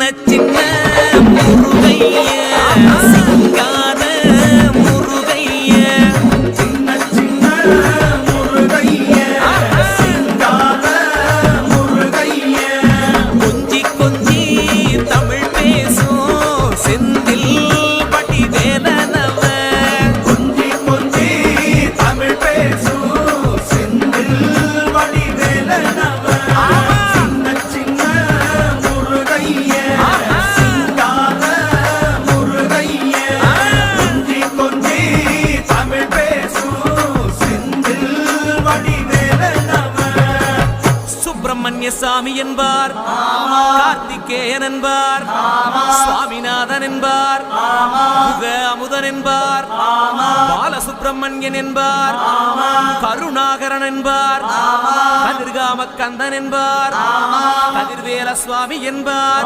சின்ன முருகைய சிங்கார முருகைய சின்ன சின்ன முருகைய சிங்கார முருகைய கொஞ்சி கொஞ்சி தமிழ் பேசும் செந்தில் பட்டி வேலனவ கொஞ்சி கொஞ்சி தமிழ் பேசும் செந்தில் படி வேலனவ சின்ன சின்ன முருகைய சிங்கார முருகைய கொஞ்சி கொஞ்சி தமிழ் பேசும் செந்தில் படி வேலனவ சுப்பிரமணிய சாமி என்பார் கார்த்திகேயன் என்பார் சுவாமிநாதன் என்பார் முக அமுதன் என்பார் பாலசுப்பிரமணியன் என்பார் கருணாகரன் என்பார் கதிர்காம கந்தன் என்பார் கதிர்வேல சுவாமி என்பார்